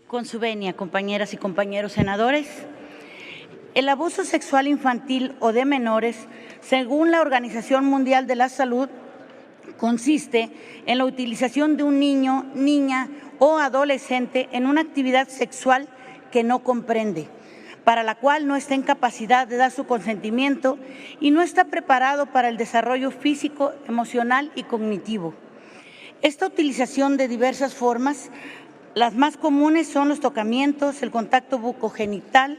Con su venia, compañeras y compañeros senadores, el abuso sexual infantil o de menores, según la Organización Mundial de la Salud, consiste en la utilización de un niño, niña o adolescente en una actividad sexual que no comprende, para la cual no está en capacidad de dar su consentimiento y no está preparado para el desarrollo físico, emocional y cognitivo. Esta utilización de diversas formas, las más comunes son los tocamientos, el contacto bucogenital,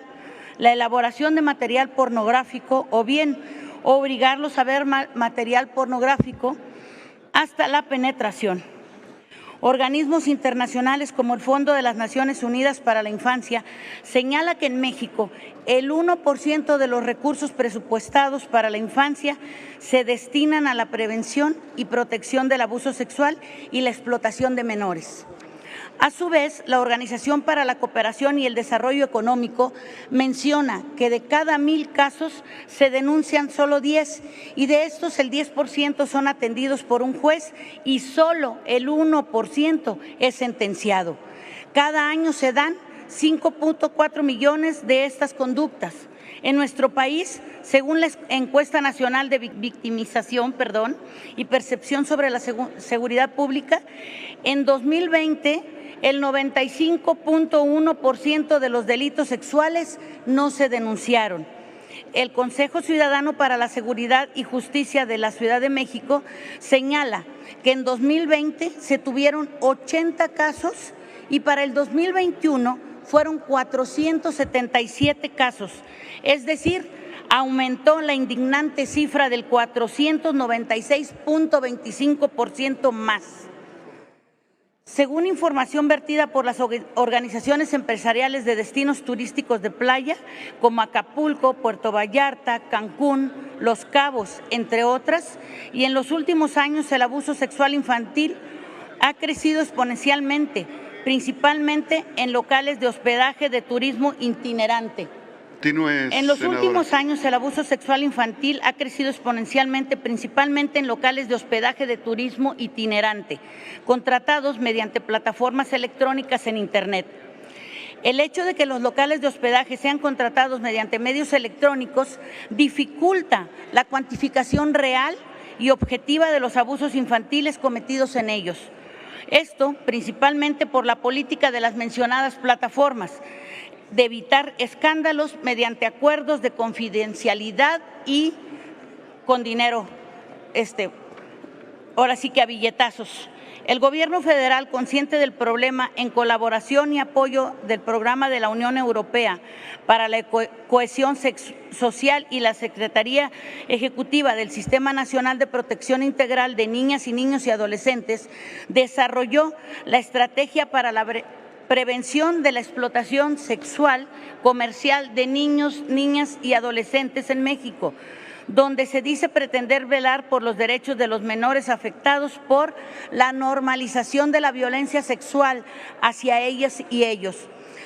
la elaboración de material pornográfico o bien obligarlos a ver material pornográfico hasta la penetración. Organismos internacionales como el Fondo de las Naciones Unidas para la Infancia señala que en México el 1% de los recursos presupuestados para la infancia se destinan a la prevención y protección del abuso sexual y la explotación de menores. A su vez, la Organización para la Cooperación y el Desarrollo Económico menciona que de cada 1,000 casos se denuncian solo 10 y de estos el 10% son atendidos por un juez y solo el 1% es sentenciado. Cada año se dan 5.4 millones de estas conductas. En nuestro país, según la Encuesta Nacional de Victimización y Percepción sobre la Seguridad Pública, en 2020 el 95.1% de los delitos sexuales no se denunciaron. El Consejo Ciudadano para la Seguridad y Justicia de la Ciudad de México señala que en 2020 se tuvieron 80 casos y para el 2021 fueron 477 casos, es decir, aumentó la indignante cifra del 496.25% más. Según información vertida por las organizaciones empresariales de destinos turísticos de playa, como Acapulco, Puerto Vallarta, Cancún, Los Cabos, entre otras, y en los últimos años el abuso sexual infantil ha crecido exponencialmente, principalmente en locales de hospedaje de turismo itinerante. En los últimos años, el abuso sexual infantil ha crecido exponencialmente, principalmente en locales de hospedaje de turismo itinerante, contratados mediante plataformas electrónicas en Internet. El hecho de que los locales de hospedaje sean contratados mediante medios electrónicos dificulta la cuantificación real y objetiva de los abusos infantiles cometidos en ellos. Esto principalmente por la política de las mencionadas plataformas, de evitar escándalos mediante acuerdos de confidencialidad y con dinero, ahora sí que a billetazos. El Gobierno federal, consciente del problema, en colaboración y apoyo del Programa de la Unión Europea para la Cohesión Social y la Secretaría Ejecutiva del Sistema Nacional de Protección Integral de Niñas y Niños y Adolescentes, desarrolló la estrategia para la prevención de la explotación sexual comercial de niños, niñas y adolescentes en México, donde se dice pretender velar por los derechos de los menores afectados por la normalización de la violencia sexual hacia ellas y ellos,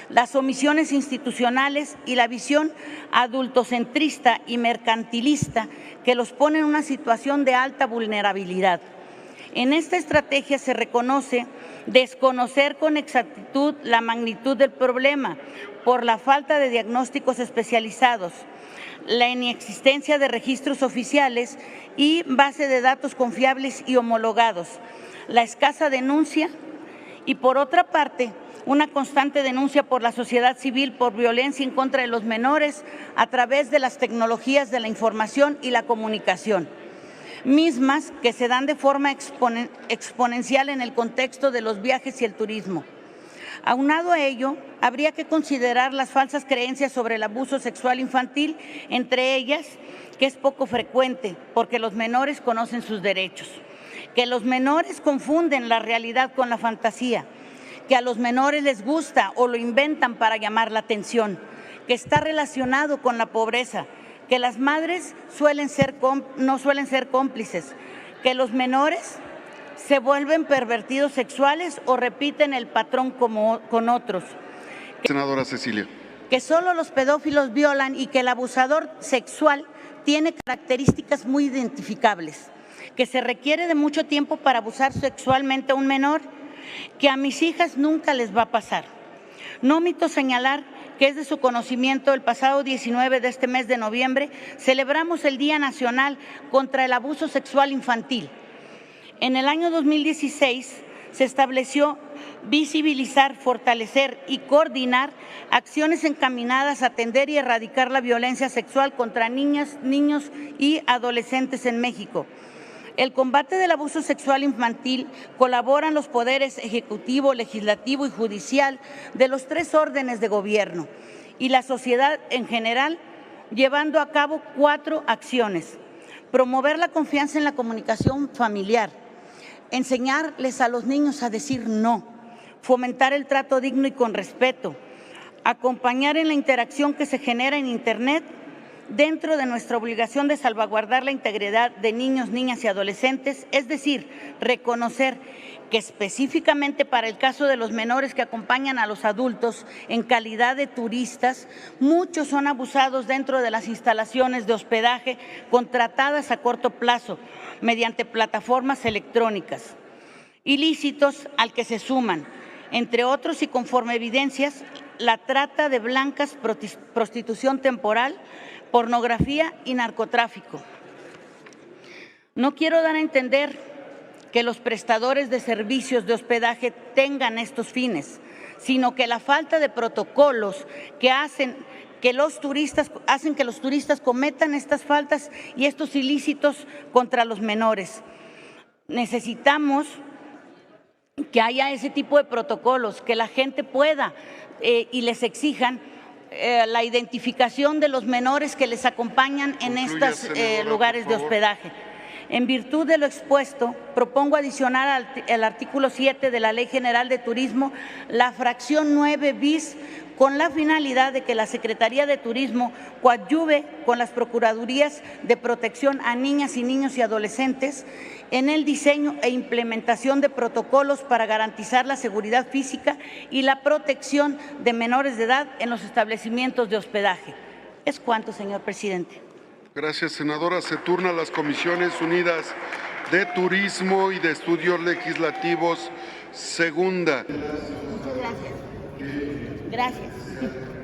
las omisiones institucionales y la visión adultocentrista y mercantilista que los pone en una situación de alta vulnerabilidad. En esta estrategia se reconoce desconocer con exactitud la magnitud del problema por la falta de diagnósticos especializados, la inexistencia de registros oficiales y base de datos confiables y homologados, la escasa denuncia y, por otra parte, una constante denuncia por la sociedad civil por violencia en contra de los menores a través de las tecnologías de la información y la comunicación, mismas que se dan de forma exponencial en el contexto de los viajes y el turismo. Aunado a ello, habría que considerar las falsas creencias sobre el abuso sexual infantil, entre ellas que es poco frecuente porque los menores conocen sus derechos, que los menores confunden la realidad con la fantasía, que a los menores les gusta o lo inventan para llamar la atención, que está relacionado con la pobreza, que las madres no suelen ser cómplices, que los menores se vuelven pervertidos sexuales o repiten el patrón con otros. Senadora Cecilia. Que solo los pedófilos violan y que el abusador sexual tiene características muy identificables, que se requiere de mucho tiempo para abusar sexualmente a un menor, que a mis hijas nunca les va a pasar. No omito señalar que es de su conocimiento, el pasado 19 de este mes de noviembre celebramos el Día Nacional contra el Abuso Sexual Infantil. En el año 2016 se estableció visibilizar, fortalecer y coordinar acciones encaminadas a atender y erradicar la violencia sexual contra niñas, niños y adolescentes en México. El combate del abuso sexual infantil colaboran los poderes ejecutivo, legislativo y judicial de los 3 órdenes de gobierno y la sociedad en general, llevando a cabo 4 acciones: promover la confianza en la comunicación familiar, enseñarles a los niños a decir no, fomentar el trato digno y con respeto, acompañar en la interacción que se genera en Internet, dentro de nuestra obligación de salvaguardar la integridad de niños, niñas y adolescentes, es decir, reconocer que específicamente para el caso de los menores que acompañan a los adultos en calidad de turistas, muchos son abusados dentro de las instalaciones de hospedaje contratadas a corto plazo mediante plataformas electrónicas. Ilícitos al que se suman, entre otros y conforme evidencias, la trata de blancas, prostitución temporal, pornografía y narcotráfico. No quiero dar a entender que los prestadores de servicios de hospedaje tengan estos fines, sino que la falta de protocolos que hacen que los turistas cometan estas faltas y estos ilícitos contra los menores. Necesitamos que haya ese tipo de protocolos, que la gente pueda y les exijan la identificación de los menores que les acompañan en estos lugares de hospedaje. En virtud de lo expuesto, propongo adicionar al artículo 7 de la Ley General de Turismo la fracción 9 bis con la finalidad de que la Secretaría de Turismo coadyuve con las Procuradurías de Protección a Niñas y Niños y Adolescentes en el diseño e implementación de protocolos para garantizar la seguridad física y la protección de menores de edad en los establecimientos de hospedaje. Es cuanto, señor presidente. Gracias, senadora. Se turna a las Comisiones Unidas de Turismo y de Estudios Legislativos, segunda. Muchas gracias. Gracias.